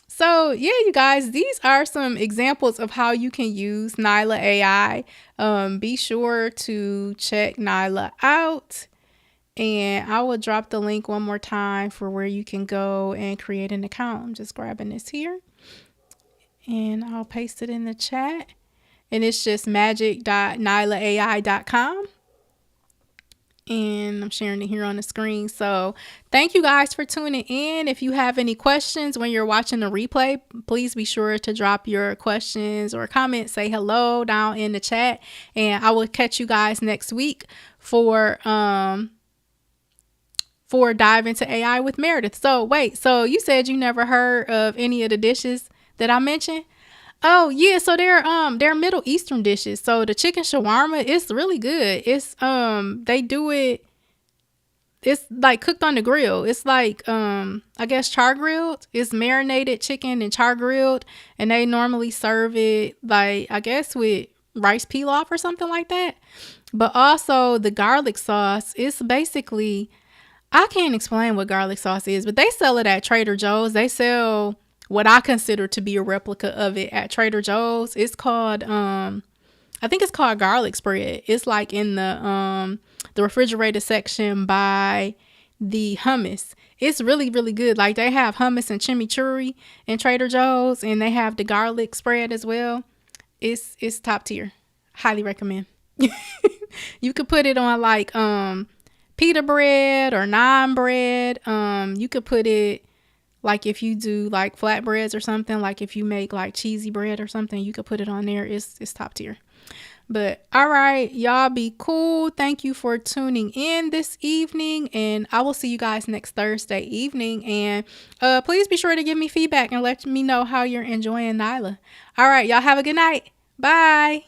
A: So yeah, you guys, these are some examples of how you can use Nylah AI. Be sure to check Nylah out. And I will drop the link one more time for where you can go and create an account. I'm just grabbing this here. And I'll paste it in the chat. And it's just magic.nylaai.com. And I'm sharing it here on the screen. So thank you guys for tuning in. If you have any questions when you're watching the replay, please be sure to drop your questions or comments. Say hello down in the chat. And I will catch you guys next week for Dive into AI with Meredith. So wait, so you said you never heard of any of the dishes that I mentioned? Oh yeah, so they're Middle Eastern dishes. So the chicken shawarma, it's really good. It's they do it, it's like cooked on the grill. It's like I guess char grilled. It's marinated chicken and char grilled, and they normally serve it like I guess with rice pilaf or something like that. But also the garlic sauce, it's basically, I can't explain what garlic sauce is, but they sell it at Trader Joe's. They sell what I consider to be a replica of it at Trader Joe's. It's called I think it's called garlic spread. It's like in the refrigerator section by the hummus. It's really, really good. Like they have hummus and chimichurri in Trader Joe's, and they have the garlic spread as well. It's top tier. Highly recommend. You could put it on like pita bread or naan bread. You could put it like if you do like flatbreads or something, like if you make like cheesy bread or something, you could put it on there. It's top tier. But all right, y'all be cool. Thank you for tuning in this evening, and I will see you guys next Thursday evening. And please be sure to give me feedback and let me know how you're enjoying Nylah. All right, y'all have a good night. Bye.